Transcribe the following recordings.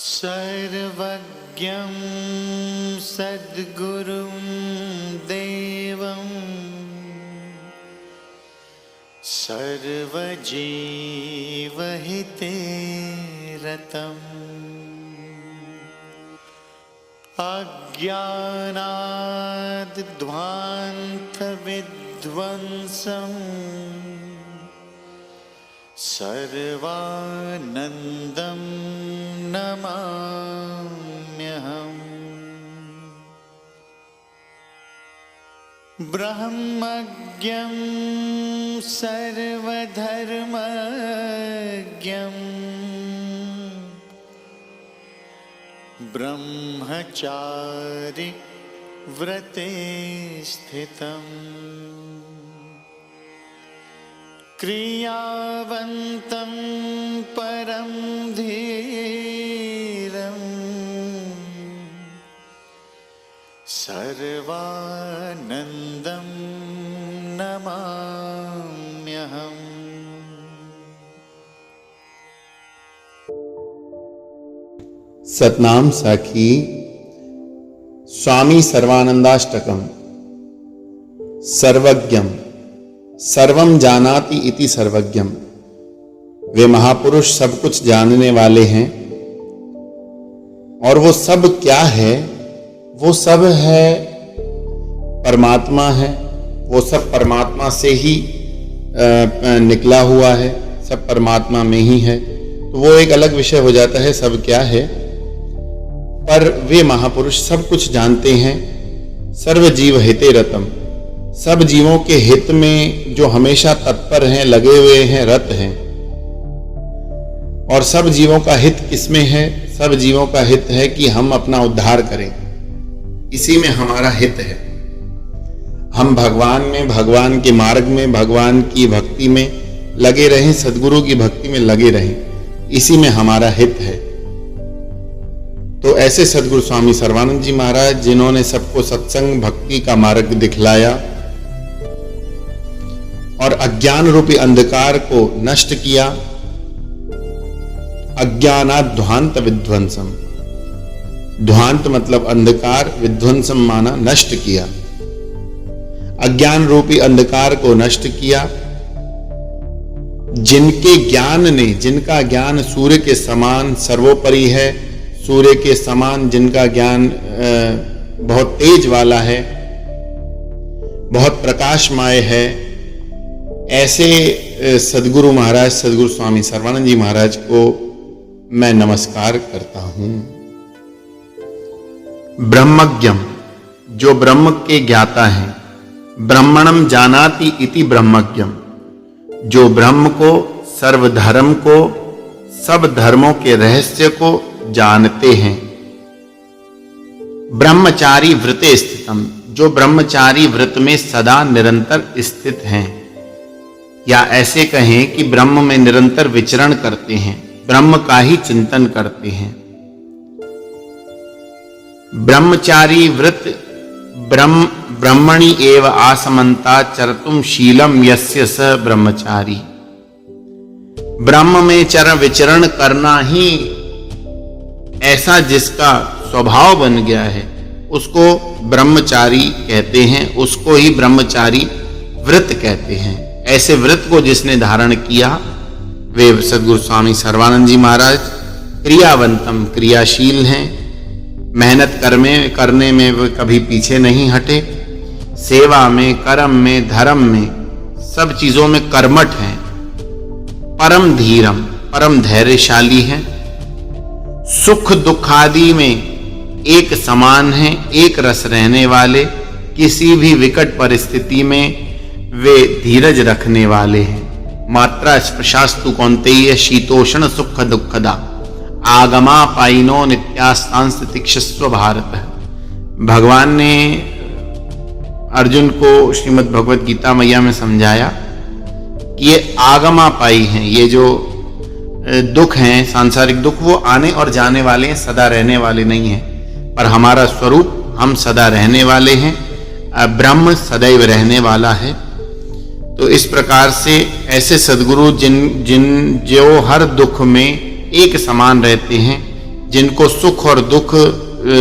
सर्वज्ञं सद्गुरुं देवं सर्वजीवहिते रतम् अज्ञानाद्ध्वान्तविध्वंसम् सर्वानन्दं नमाम्यहम्। ब्रह्मज्ञं सर्वधर्मज्ञं ब्रह्मचारि व्रते स्थितम् क्रियावन्तं परं धीरं सर्वानन्दं नमाम्यहम्। सतनाम साखी स्वामी सर्वानंदाष्टकम। सर्वज्ञम सर्वम जानाति इति सर्वज्ञम। वे महापुरुष सब कुछ जानने वाले हैं। और वो सब क्या है? वो सब है परमात्मा है। वो सब परमात्मा से ही निकला हुआ है, सब परमात्मा में ही है। तो वो एक अलग विषय हो जाता है सब क्या है। पर वे महापुरुष सब कुछ जानते हैं। सर्व जीव हिते रतम, सब जीवों के हित में जो हमेशा तत्पर हैं, लगे हुए हैं, रत हैं। और सब जीवों का हित किसमें है? सब जीवों का हित है कि हम अपना उद्धार करें, इसी में हमारा हित है। हम भगवान में, भगवान के मार्ग में, भगवान की भक्ति में लगे रहें, सद्गुरु की भक्ति में लगे रहें, इसी में हमारा हित है। तो ऐसे सद्गुरु स्वामी सर्वानंद जी महाराज, जिन्होंने सबको सत्संग भक्ति का मार्ग दिखलाया और अज्ञान रूपी अंधकार को नष्ट किया। अज्ञानाध्वांत विध्वंसम, ध्वांत मतलब अंधकार, विध्वंसम माना नष्ट किया। अज्ञान रूपी अंधकार को नष्ट किया। जिनके ज्ञान ने, जिनका ज्ञान सूर्य के समान सर्वोपरि है, सूर्य के समान जिनका ज्ञान बहुत तेज वाला है, बहुत प्रकाशमय है, ऐसे सद्गुरु महाराज, सद्गुरु स्वामी सर्वानंद जी महाराज को मैं नमस्कार करता हूं। ब्रह्मज्ञम, जो ब्रह्म के ज्ञाता हैं। ब्रह्मणम जानाति इति ब्रह्मज्ञम, जो ब्रह्म को, सर्वधर्म को, सब धर्मों के रहस्य को जानते हैं। ब्रह्मचारी व्रते स्थितम, जो ब्रह्मचारी व्रत में सदा निरंतर स्थित हैं, या ऐसे कहें कि ब्रह्म में निरंतर विचरण करते हैं, ब्रह्म का ही चिंतन करते हैं। ब्रह्मचारी व्रत ब्रह्मणि एव आसमन्ता चरतुम शीलम यस्य स ब्रह्मचारी। ब्रह्म में चर विचरण करना ही ऐसा जिसका स्वभाव बन गया है, उसको ब्रह्मचारी कहते हैं, उसको ही ब्रह्मचारी व्रत कहते हैं। ऐसे व्रत को जिसने धारण किया, वे सद्गुरु स्वामी सर्वानंद जी महाराज क्रियावंतम, क्रियाशील हैं। मेहनत करने में वे कभी पीछे नहीं हटे। सेवा में, कर्म में, धर्म में, सब चीजों में कर्मठ हैं। परम धीरम, परम धैर्यशाली हैं। सुख दुख आदि में एक समान हैं, एक रस रहने वाले। किसी भी विकट परिस्थिति में वे धीरज रखने वाले हैं। मात्रा स्पृशास्तु कौन्तेय शीतोषण सुख दुखदा आगमा पाइनो नित्यास्तांस तिक्षस्व भारत। भगवान ने अर्जुन को श्रीमद् भगवत गीता मैया में समझाया कि ये आगमा पाई हैं, ये जो दुख हैं, सांसारिक दुख, वो आने और जाने वाले हैं, सदा रहने वाले नहीं हैं। पर हमारा स्वरूप, हम सदा रहने वाले हैं। ब्रह्म सदैव रहने वाला है। तो इस प्रकार से ऐसे सद्गुरु जो हर दुख में एक समान रहते हैं, जिनको सुख और दुख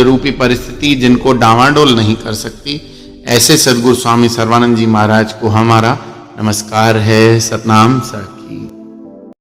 रूपी परिस्थिति जिनको डावाडोल नहीं कर सकती, ऐसे सद्गुरु स्वामी सर्वानंद जी महाराज को हमारा नमस्कार है। सतनाम सत।